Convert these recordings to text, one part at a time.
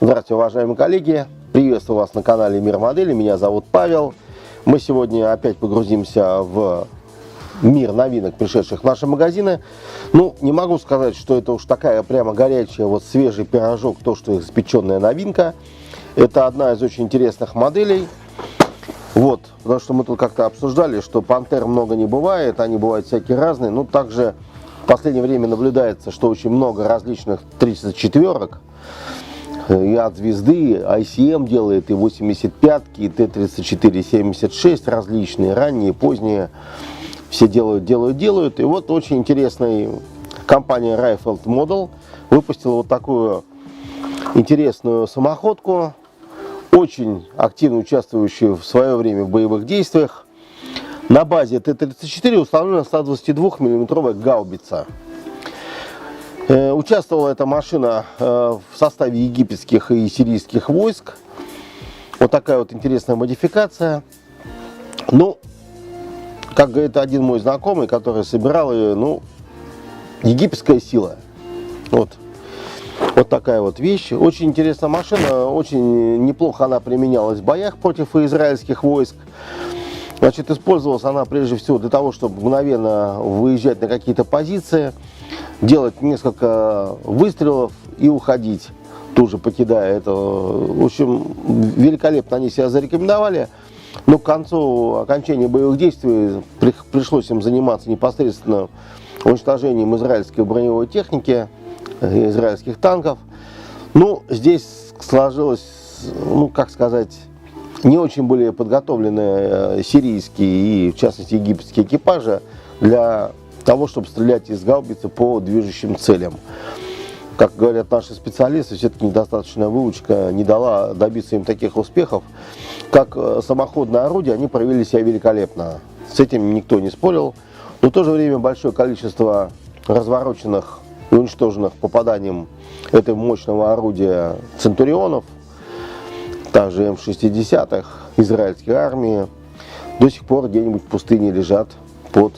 Здравствуйте, уважаемые коллеги! Приветствую вас на канале Мир Модели. Меня зовут Павел. Мы сегодня опять погрузимся в мир новинок, пришедших в наши магазины. Ну, не могу сказать, что это уж такая прямо горячая, вот свежий пирожок, то, что испеченная новинка. Это одна из очень интересных моделей. Вот, потому что мы тут как-то обсуждали, что пантер много не бывает, они бывают всякие разные. Ну, также в последнее время наблюдается, что очень много различных 34-ок. И от звезды, ICM делает, и 85-ки, и Т-34-76 различные, ранние, поздние. Все делают. И вот очень интересная компания Raiffeld Model выпустила вот такую интересную самоходку, очень активно участвующую в свое время в боевых действиях. На базе Т-34 установлена 122 мм гаубица. Участвовала эта машина в составе египетских и сирийских войск. Вот такая вот интересная модификация. Ну, как говорит один мой знакомый, который собирал ее, ну, египетская сила. Вот такая вот вещь. Очень интересная машина, очень неплохо она применялась в боях против израильских войск. Значит, использовалась она прежде всего для того, чтобы мгновенно выезжать на какие-то позиции, делать несколько выстрелов и уходить, тоже покидая это. В общем, великолепно они себя зарекомендовали. Но к концу окончания боевых действий пришлось им заниматься непосредственно уничтожением израильской броневой техники, израильских танков. Ну, здесь сложилось, ну, как сказать, не очень были подготовлены сирийские и, в частности, египетские экипажи для того, чтобы стрелять из гаубицы по движущим целям. Как говорят наши специалисты, все-таки недостаточная выучка не дала добиться им таких успехов. Как самоходное орудие они проявили себя великолепно. С этим никто не спорил. Но в то же время большое количество развороченных и уничтоженных попаданием этого мощного орудия центурионов, также М-60 израильской армии, до сих пор где-нибудь в пустыне лежат под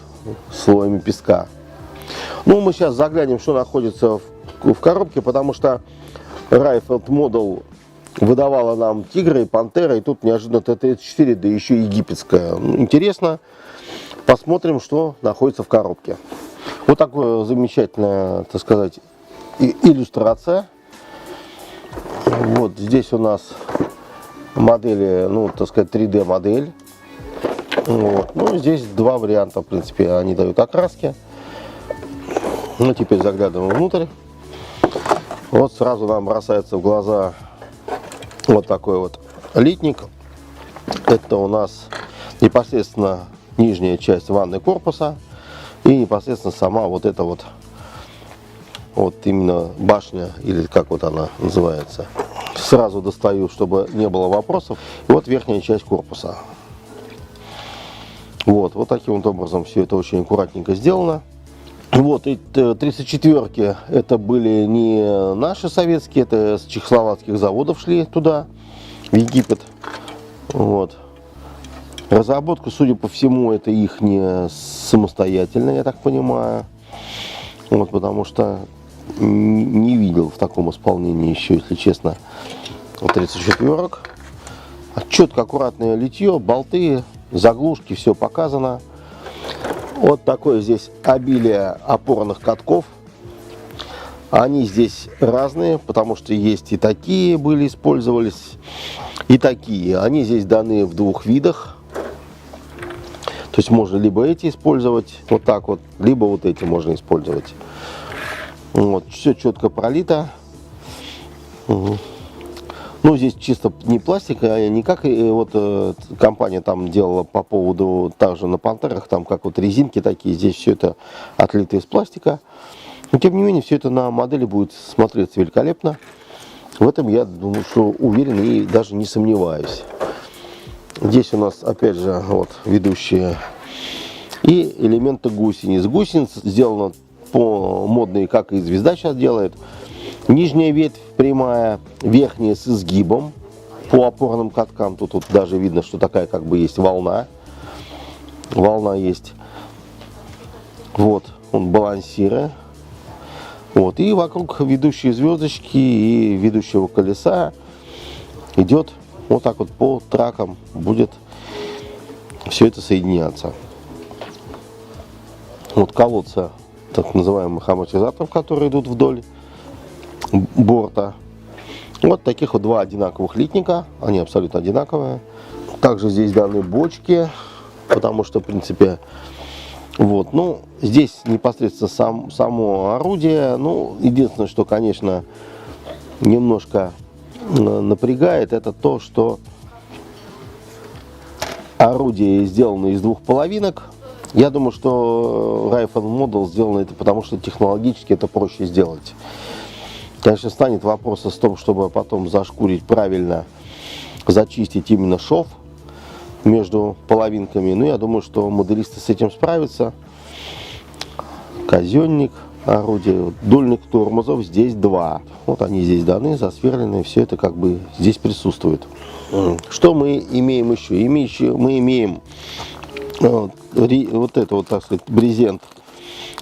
слоями песка. Ну, мы сейчас заглянем, что находится в коробке, потому что Raiffeld Model выдавала нам Тигра и Пантера, и тут неожиданно Т-34, да еще египетская. Интересно, посмотрим, что находится в коробке. Вот такая замечательная, так сказать, иллюстрация. Вот здесь у нас модели, ну, так сказать, 3D модель. Вот. Ну, здесь два варианта, в принципе, они дают окраски. Ну, теперь заглядываем внутрь. Вот сразу нам бросается в глаза вот такой вот литник. Это у нас непосредственно нижняя часть ванны корпуса и непосредственно сама вот эта вот именно башня, или как вот она называется. Сразу достаю, чтобы не было вопросов. И вот верхняя часть корпуса. Вот таким вот образом все это очень аккуратненько сделано. Вот, и 34-ки это были не наши советские, это с чехословацких заводов шли туда, в Египет. Вот. Разработка, судя по всему, это их не самостоятельная, я так понимаю. Вот, потому что не видел в таком исполнении еще, если честно, 34-ок. Четко аккуратное литье, болты, заглушки, все показано. Вот такое здесь обилие опорных катков. Они здесь разные, потому что есть и такие использовались, и такие. Они здесь даны в двух видах. То есть можно либо эти использовать вот так вот, либо вот эти можно использовать. Вот, все четко пролито. Ну, здесь чисто не пластик, а не как вот компания там делала по поводу, также на Пантерах, там как вот резинки такие, здесь все это отлито из пластика. Но тем не менее, все это на модели будет смотреться великолепно. В этом я думаю, что уверен и даже не сомневаюсь. Здесь у нас опять же вот ведущие и элементы гусениц. Гусениц сделано по модной, как и звезда сейчас делает. Нижняя ветвь прямая, верхняя с изгибом по опорным каткам. Тут вот даже видно, что такая как бы есть волна. Волна есть. Вот он балансирует. Вот. И вокруг ведущей звездочки и ведущего колеса идет вот так вот по тракам будет все это соединяться. Вот колодца так называемых амортизаторов, которые идут вдоль борта. Вот таких вот два одинаковых литника, они абсолютно одинаковые. Также здесь даны бочки, потому что, в принципе, вот, ну, здесь непосредственно само орудие. Ну, единственное, что, конечно, немножко напрягает, это то, что орудие сделано из двух половинок. Я думаю, что Rifle Model сделано это потому, что технологически это проще сделать. Конечно, станет вопрос в том, чтобы потом зашкурить правильно, зачистить именно шов между половинками. Но я думаю, что моделисты с этим справятся. Казенник орудия, дульник тормозов здесь два. Вот они здесь даны, засверлены, все это как бы здесь присутствует. Что мы имеем еще? Мы имеем вот это вот, так сказать, брезент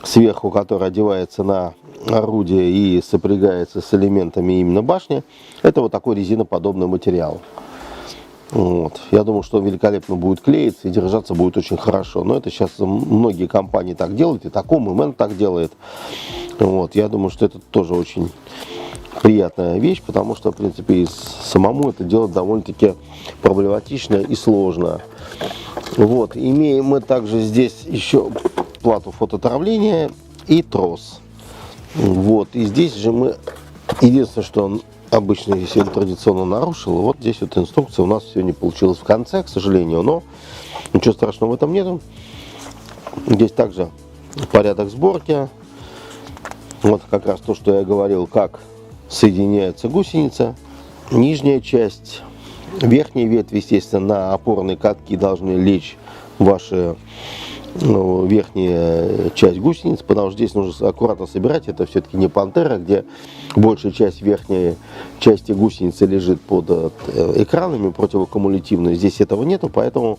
сверху, который одевается на орудие и сопрягается с элементами именно башни. Это вот такой резиноподобный материал. Вот. Я думаю, что он великолепно будет клеиться и держаться будет очень хорошо. Но это сейчас многие компании так делают, и Tacom, и Mann так делает. Вот. Я думаю, что это тоже очень приятная вещь, потому что, в принципе, и самому это делать довольно-таки проблематично и сложно. Вот. Имеем мы также здесь еще плату фототравления и трос. Вот. И здесь же мы, единственное, что он обычно, если он традиционно нарушил, вот здесь вот инструкция у нас все не получилось в конце, к сожалению, но ничего страшного в этом нету. Здесь также порядок сборки. Вот как раз то, что я говорил, как соединяется гусеница. Нижняя часть, верхняя ветвь, естественно, на опорные катки должны лечь ваши верхняя часть гусениц, потому что здесь нужно аккуратно собирать. Это все-таки не Пантера, где большая часть верхней части гусеницы лежит под экранами противокумулятивной. Здесь этого нету, поэтому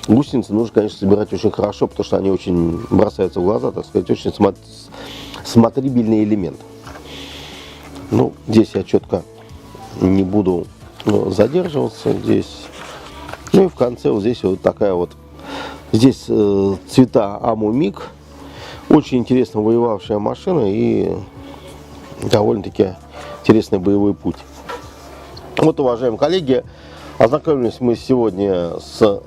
гусеницы нужно, конечно, собирать очень хорошо, потому что они очень бросаются в глаза, так сказать, очень смотрибельный элемент. Ну, здесь я четко не буду задерживаться. Здесь. Ну и в конце вот здесь вот такая вот. Здесь цвета Амумик. Очень интересно воевавшая машина и довольно-таки интересный боевой путь. Вот, уважаемые коллеги, ознакомились мы сегодня с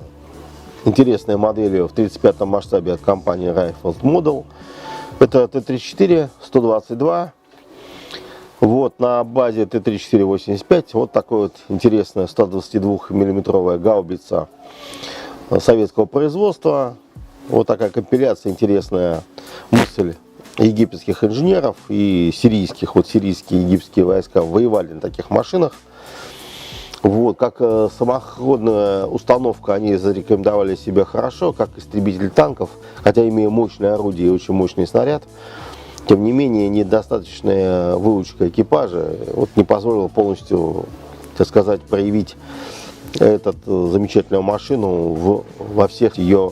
интересной моделью в 35-м масштабе от компании Rifle Model. Это Т-34 122. Вот на базе Т-34-85 вот такой вот интересная 122-миллиметровая гаубица советского производства. Вот такая компиляция, интересная мысль египетских инженеров и сирийских. Вот сирийские египетские войска воевали на таких машинах. Вот, как самоходная установка они зарекомендовали себя хорошо, как истребитель танков, хотя имея мощное орудие и очень мощный снаряд. Тем не менее, недостаточная выучка экипажа вот, не позволила полностью, так сказать, проявить эту замечательную машину во всех ее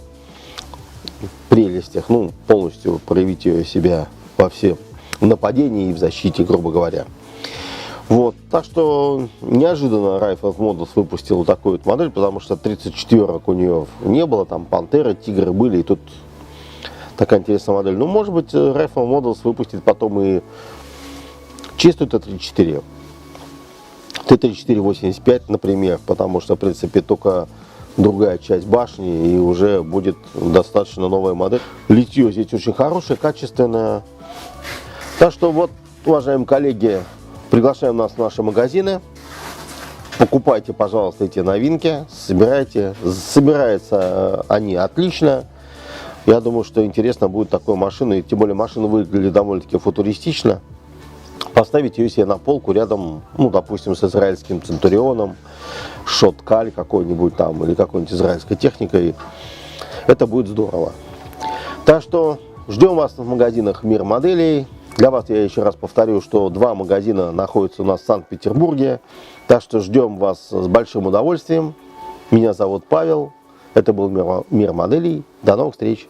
прелестях, ну, полностью проявить ее себя во всем в нападении и в защите, грубо говоря. Вот, так что неожиданно Rifle Models выпустил такую вот модель, потому что 34-ок у нее не было, там Пантеры, Тигры были, и тут такая интересная модель. Ну, может быть, Rifle Models выпустит потом и чистую Т-34. Т-34-85, например, потому что, в принципе, только другая часть башни, и уже будет достаточно новая модель. Литье здесь очень хорошее, качественное. Так что вот, уважаемые коллеги, приглашаем нас в наши магазины. Покупайте, пожалуйста, эти новинки, собирайте. Собираются они отлично. Я думаю, что интересно будет такой машина, и тем более машина выглядит довольно-таки футуристично. Поставить ее себе на полку рядом, ну, допустим, с израильским Центурионом, Шоткаль какой-нибудь там, или какой-нибудь израильской техникой. Это будет здорово. Так что ждем вас в магазинах «Мир моделей». Для вас я еще раз повторю, что 2 магазина находятся у нас в Санкт-Петербурге. Так что ждем вас с большим удовольствием. Меня зовут Павел. Это был «Мир моделей». До новых встреч!